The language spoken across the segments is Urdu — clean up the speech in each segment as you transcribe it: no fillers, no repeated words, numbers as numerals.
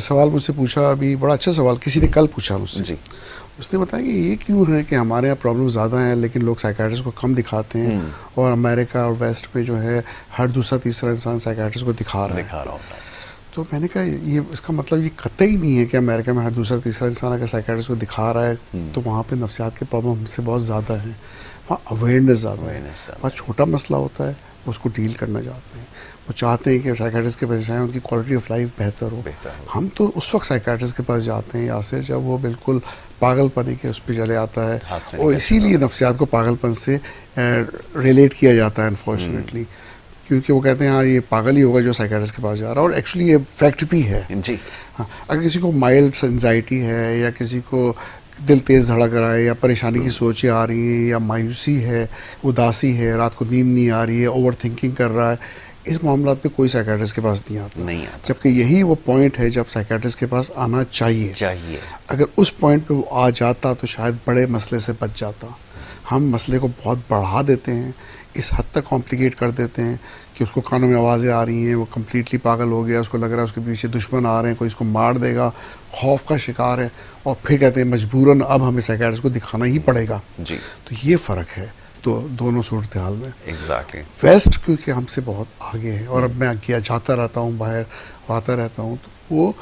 سوال مجھ سے پوچھا ابھی، بڑا اچھا سوال کسی نے کل پوچھا مجھ سے جی. اس نے بتایا کہ یہ کیوں ہے کہ ہمارے یہاں پرابلم زیادہ ہیں لیکن لوگ سائیکیٹرسٹ کو کم دکھاتے ہیں، اور امریکہ اور ویسٹ میں جو ہے ہر دوسرا تیسرا انسان سائیکیٹرسٹ کو دکھا رہا ہے. تو میں نے کہا یہ اس کا مطلب یہ قطعی نہیں ہے کہ امریکہ میں ہر دوسرا تیسرا انسان اگر سائیکیٹرسٹ کو دکھا رہا ہے تو وہاں پہ نفسیات کے پرابلم ہم سے بہت زیادہ ہیں. وہاں اویئرنیس زیادہ ہے. وہاں چھوٹا مسئلہ ہوتا ہے وہ اس کو ڈیل کرنا چاہتے ہیں، وہ چاہتے ہیں کہ سائیکیٹرسٹ کے پاس جائیں ان کی کوالٹی آف لائف بہتر ہو. ہم تو اس وقت سائیکیٹرسٹ کے پاس جاتے ہیں یاسر جب وہ بالکل پاگل پنے کے اس پہ چلے آتا ہے، اور اسی لیے نفسیات کو پاگل پن سے ریلیٹ کیا جاتا ہے انفارچونیٹلی، کیونکہ وہ کہتے ہیں ہاں یہ پاگل ہی ہوگا جو سائیکیٹرسٹ کے پاس جا رہا ہے، اور ایکچولی یہ فیکٹ بھی ہے. ہاں اگر کسی کو مائلڈ انزائٹی ہے یا کسی کو دل تیز دھڑک رہا ہے یا پریشانی کی سوچیں آ رہی ہیں یا مایوسی ہے، اداسی ہے، رات کو نیند نہیں آ رہی ہے، اوور تھنکنگ کر رہا ہے، اس معاملات پہ کوئی سائیکیٹرسٹ کے پاس نہیں آتا. جبکہ یہی وہ پوائنٹ ہے جب سائیکیٹرسٹ کے پاس آنا چاہیے. اگر اس پوائنٹ پہ وہ آ جاتا تو شاید بڑے مسئلے سے بچ جاتا. ہم مسئلے کو بہت بڑھا دیتے ہیں، اس حد تک کمپلیکیٹ کر دیتے ہیں کہ اس کو کانوں میں آوازیں آ رہی ہیں، وہ کمپلیٹلی پاگل ہو گیا، اس کو لگ رہا ہے اس کے پیچھے دشمن آ رہے ہیں، کوئی اس کو مار دے گا، خوف کا شکار ہے، اور پھر کہتے ہیں مجبوراً اب ہمیں سائیکیٹرسٹ کو دکھانا ہی پڑے گا. تو یہ فرق ہے تو دونوں صورتحال میں. ویسٹ کیونکہ ہم سے بہت آگے ہے، اور اب میں جاتا رہتا ہوں باہر آتا رہتا ہوں، تو وہ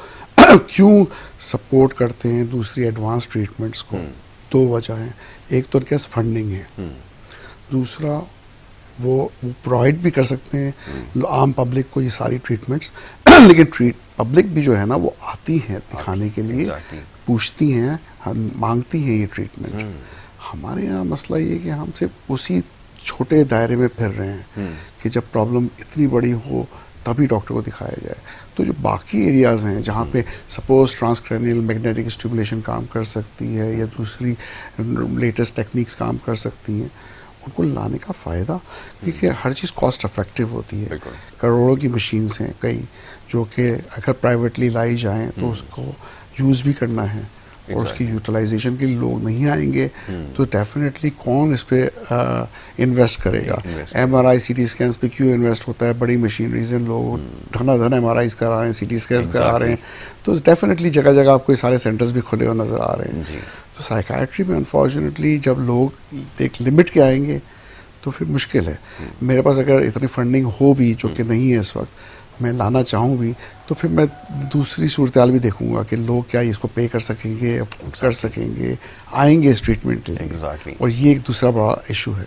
کیوں سپورٹ کرتے ہیں دوسری ایڈوانس ٹریٹمنٹس کو. دو وجہ ہیں، ایک تو ان کے پاس فنڈنگ ہے، دوسرا وہ پرووائڈ بھی کر سکتے ہیں عام پبلک کو یہ ساری ٹریٹمنٹس، لیکن پبلک بھی جو ہے نا وہ آتی ہیں دکھانے کے لیے، پوچھتی ہیں، مانگتی ہیں یہ ٹریٹمنٹ. ہمارے یہاں مسئلہ یہ کہ ہم صرف اسی چھوٹے دائرے میں پھر رہے ہیں کہ جب پرابلم اتنی بڑی ہو تبھی ڈاکٹر کو دکھایا جائے. تو جو باقی ایریاز ہیں جہاں پہ سپوز ٹرانسکرینیل میگنیٹک اسٹیمولیشن کام کر سکتی ہے یا دوسری لیٹسٹ ٹیکنیکس کام کر سکتی ہیں، ان کو لانے کا فائدہ، کیونکہ ہر چیز کاسٹ افیکٹو ہوتی ہے. کروڑوں کی مشینز ہیں کئی جو کہ اگر پرائیویٹلی لائی جائیں تو اس کو یوز بھی کرنا ہے، اور اس کی یوٹیلائزیشن کے لیے لوگ نہیں آئیں گے تو ڈیفینیٹلی کون اس پہ انویسٹ کرے گا. ایم آر آئی سی ٹی اسکینس پہ کیوں انویسٹ ہوتا ہے؟ بڑی مشینریز ہیں، لوگ دھن ایم آر آئیز کرا رہے ہیں، سی ٹی اسکینس کرا رہے ہیں، تو ڈیفینیٹلی جگہ جگہ آپ کو یہ سارے سینٹرز بھی کھلے ہوئے نظر آ رہے ہیں. تو سائیکائٹری میں انفارچونیٹلی جب لوگ ایک لمٹ کے آئیں گے تو پھر مشکل ہے. میرے پاس اگر اتنی فنڈنگ ہو بھی، جو کہ نہیں ہے اس وقت، میں لانا چاہوں بھی تو پھر میں دوسری صورتحال بھی دیکھوں گا کہ لوگ کیا اس کو پے کر سکیں گے، افورڈ کر سکیں گے، آئیں گے اس ٹریٹمنٹ کے لیے. اور یہ ایک دوسرا بڑا ایشو ہے.